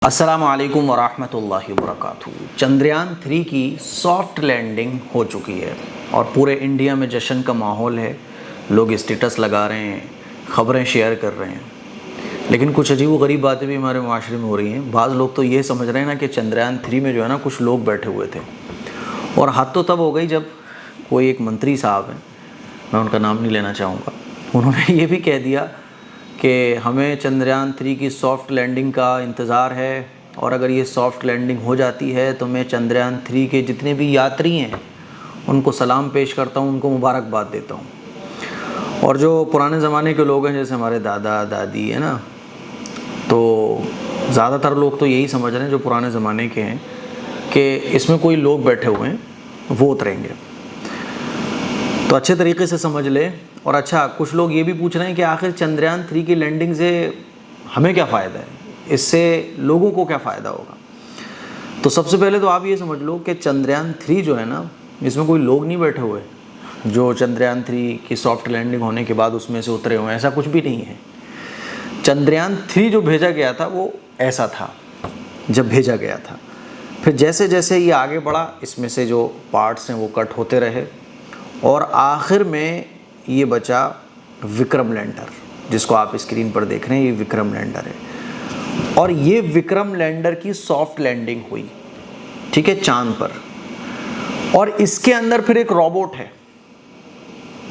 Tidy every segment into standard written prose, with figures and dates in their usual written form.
अस्सलामु अलैकुम वरहमतुल्लाहि वबरकातुहू। चंद्रयान 3 की सॉफ्ट लैंडिंग हो चुकी है और पूरे इंडिया में जश्न का माहौल है। लोग स्टेटस लगा रहे हैं, ख़बरें शेयर कर रहे हैं, लेकिन कुछ अजीब व गरीब बातें भी हमारे माशरे में हो रही हैं। बाज़ लोग तो ये समझ रहे हैं ना कि चंद्रयान 3 में जो है ना कुछ लोग बैठे हुए थे, और हद तो तब हो गई जब कोई एक मंत्री साहब हैं, मैं उनका नाम नहीं लेना चाहूँगा, उन्होंने ये भी कह दिया कि हमें चंद्रयान 3 की सॉफ़्ट लैंडिंग का इंतज़ार है, और अगर ये सॉफ़्ट लैंडिंग हो जाती है तो मैं चंद्रयान 3 के जितने भी यात्री हैं उनको सलाम पेश करता हूँ, उनको मुबारकबाद देता हूँ। और जो पुराने ज़माने के लोग हैं, जैसे हमारे दादा दादी है ना, तो ज़्यादातर लोग तो यही समझ रहे हैं जो पुराने ज़माने के हैं कि इसमें कोई लोग बैठे हुए हैं, वो उतरेंगे। तो अच्छे तरीके से समझ ले। और अच्छा, कुछ लोग ये भी पूछ रहे हैं कि आखिर चंद्रयान 3 की लैंडिंग से हमें क्या फ़ायदा है, इससे लोगों को क्या फ़ायदा होगा। तो सबसे पहले तो आप ये समझ लो कि चंद्रयान 3 जो है ना, इसमें कोई लोग नहीं बैठे हुए जो चंद्रयान 3 की सॉफ्ट लैंडिंग होने के बाद उसमें से उतरे हुए, ऐसा कुछ भी नहीं है। चंद्रयान 3 जो भेजा गया था वो ऐसा था जब भेजा गया था, फिर जैसे जैसे ये आगे बढ़ा इसमें से जो पार्ट्स हैं वो कट होते रहे, और आखिर में ये बचा विक्रम लैंडर, जिसको आप स्क्रीन पर देख रहे हैं। ये विक्रम लैंडर है, और ये विक्रम लैंडर की सॉफ्ट लैंडिंग हुई, ठीक है, चांद पर। और इसके अंदर फिर एक रोबोट है,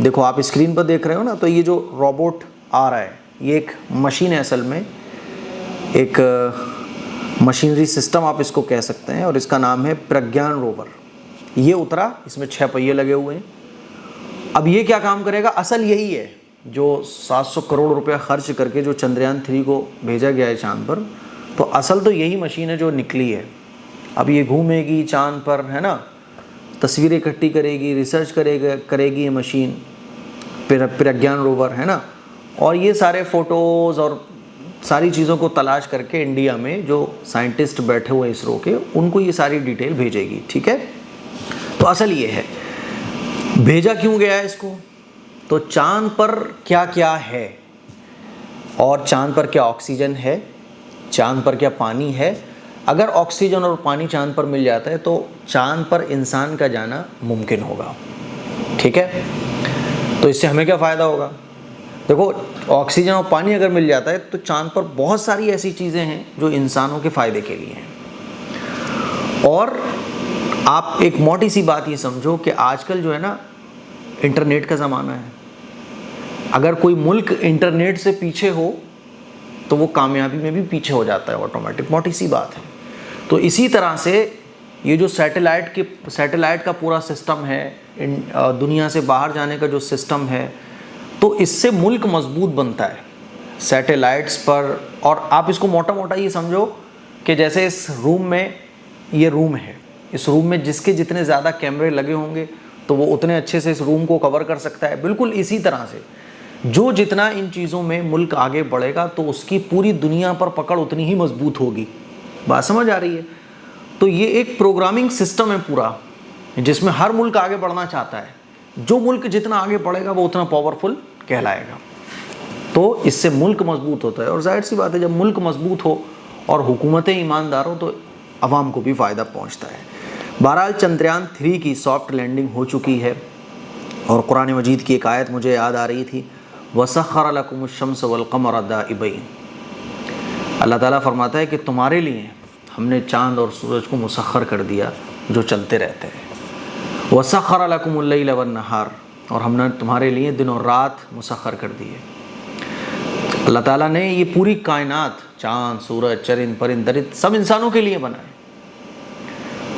देखो आप स्क्रीन पर देख रहे हो ना, तो ये जो रोबोट आ रहा है ये एक मशीन है, असल में एक मशीनरी सिस्टम आप इसको कह सकते हैं, और इसका नाम है प्रज्ञान रोवर। ये उतरा, इसमें 6 पहिए लगे हुए हैं। अब ये क्या काम करेगा, असल यही है जो 700 करोड़ रुपया खर्च करके जो चंद्रयान 3 को भेजा गया है चांद पर, तो असल तो यही मशीन है जो निकली है। अब ये घूमेगी चांद पर, है ना, तस्वीरें इकट्ठी करेगी, रिसर्च करेगी ये मशीन, प्रज्ञान रोवर, है ना, और ये सारे फ़ोटोज़ और सारी चीज़ों को तलाश करके इंडिया में जो साइंटिस्ट बैठे हुए इसरो के, उनको ये सारी डिटेल भेजेगी, ठीक है। तो असल ये है, भेजा क्यों गया है इसको, तो चांद पर क्या क्या है, और चांद पर क्या ऑक्सीजन है, चांद पर क्या पानी है। अगर ऑक्सीजन और पानी चांद पर मिल जाता है तो चांद पर इंसान का जाना मुमकिन होगा, ठीक है। तो इससे हमें क्या फ़ायदा होगा, देखो ऑक्सीजन और पानी अगर मिल जाता है तो चांद पर बहुत सारी ऐसी चीज़ें हैं जो इंसानों के फ़ायदे के लिए हैं। और आप एक मोटी सी बात ये समझो कि आजकल जो है ना, इंटरनेट का ज़माना है। अगर कोई मुल्क इंटरनेट से पीछे हो तो वो कामयाबी में भी पीछे हो जाता है ऑटोमेटिक, मोटी सी बात है। तो इसी तरह से ये जो सैटेलाइट का पूरा सिस्टम है, दुनिया से बाहर जाने का जो सिस्टम है, तो इससे मुल्क मजबूत बनता है सैटेलाइट्स पर। और आप इसको मोटा मोटा ये समझो कि जैसे इस रूम में, ये रूम है, इस रूम में जिसके जितने ज़्यादा कैमरे लगे होंगे तो वो उतने अच्छे से इस रूम को कवर कर सकता है। बिल्कुल इसी तरह से जो जितना इन चीज़ों में मुल्क आगे बढ़ेगा तो उसकी पूरी दुनिया पर पकड़ उतनी ही मजबूत होगी। बात समझ आ रही है। तो ये एक प्रोग्रामिंग सिस्टम है पूरा, जिसमें हर मुल्क आगे बढ़ना चाहता है। जो मुल्क जितना आगे बढ़ेगा वो उतना पावरफुल कहलाएगा। तो इससे मुल्क मजबूत होता है, और जाहिर सी बात है जब मुल्क मजबूत हो और हुकूमतें ईमानदार हो तो अवाम को भी फ़ायदा पहुँचता है। बहरहाल चंद्रयान 3 की सॉफ्ट लैंडिंग हो चुकी है, और कुरान मजीद की एक आयत मुझे याद आ रही थी, वसख्खर लकुमुश-शम्स वल-क़मर दाइबैन। अल्लाह ताला फरमाता है कि तुम्हारे लिए हमने चाँद और सूरज को मुसख्खर कर दिया जो चलते रहते हैं। वसख्खर लकुमुल-लैल वन-नहार, और हमने तुम्हारे लिए दिन और रात मुसख्खर कर दी है। अल्लाह ताला ने ये पूरी कायनात, चाँद, सूरज, चरिंद, परिंद, दरिंद, सब इंसानों के लिए बनाए।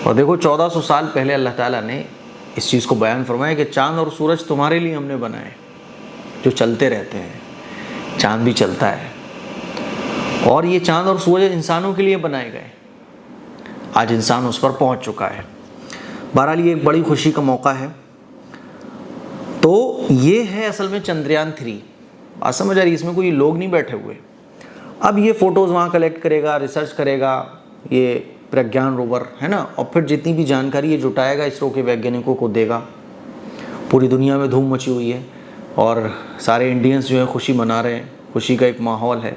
और देखो 1400 साल पहले अल्लाह ताला ने इस चीज़ को बयान फरमाया कि चाँद और सूरज तुम्हारे लिए हमने बनाए जो चलते रहते हैं। चाँद भी चलता है, और ये चाँद और सूरज इंसानों के लिए बनाए गए। आज इंसान उस पर पहुंच चुका है। बहरहाल ये एक बड़ी खुशी का मौका है। तो ये है असल में चंद्रयान 3। बात समझ आ रही, इसमें कोई लोग नहीं बैठे हुए। अब ये फ़ोटोज़ वहाँ कलेक्ट करेगा, रिसर्च करेगा ये प्रज्ञान रोवर, है ना, और फिर जितनी भी जानकारी ये जुटाएगा इसरो के वैज्ञानिकों को देगा। पूरी दुनिया में धूम मची हुई है, और सारे इंडियंस जो है खुशी मना रहे हैं, खुशी का एक माहौल है।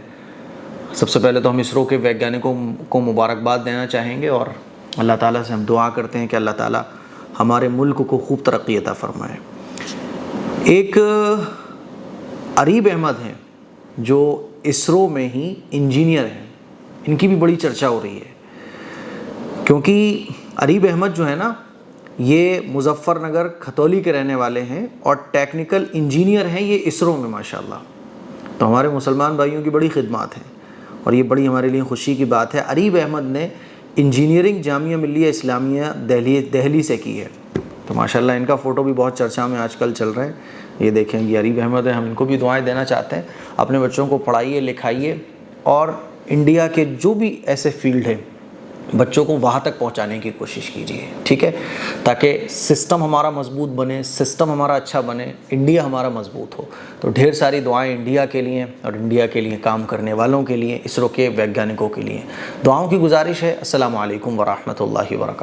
सबसे पहले तो हम इसरो के वैज्ञानिकों को मुबारकबाद देना चाहेंगे और अल्लाह ताला से हम दुआ करते हैं कि अल्लाह ताला हमारे मुल्क को खूब तरक्की अता फरमाए। एक अरीब अहमद हैं जो इसरो में ही इंजीनियर हैं, इनकी भी बड़ी चर्चा हो रही है क्योंकि अरीब अहमद जो है ना, ये मुजफ्फरनगर खतौली के रहने वाले हैं और टेक्निकल इंजीनियर हैं ये इसरो में माशाल्लाह। तो हमारे मुसलमान भाइयों की बड़ी खिदमत है और ये बड़ी हमारे लिए खुशी की बात है। अरीब अहमद ने इंजीनियरिंग जामिया मिल्लिया इस्लामिया दिल्ली से की है। तो माशाल्लाह इनका फ़ोटो भी बहुत चर्चा में आजकल चल रहा है। ये देखें, ये अरीब अहमद है, हम इनको भी दुआएं देना चाहते हैं। अपने बच्चों को पढ़ाइए लिखाइए और इंडिया के जो भी ऐसे फील्ड हैं बच्चों को वहाँ तक पहुँचाने की कोशिश कीजिए, ठीक है, ताकि सिस्टम हमारा मजबूत बने, सिस्टम हमारा अच्छा बने, इंडिया हमारा मजबूत हो। तो ढेर सारी दुआएं इंडिया के लिए और इंडिया के लिए काम करने वालों के लिए, इसरो के वैज्ञानिकों के लिए। दुआओं की गुजारिश है। अस्सलामु अलैकुम वरहमतुल्लाहि वबरकातुहू।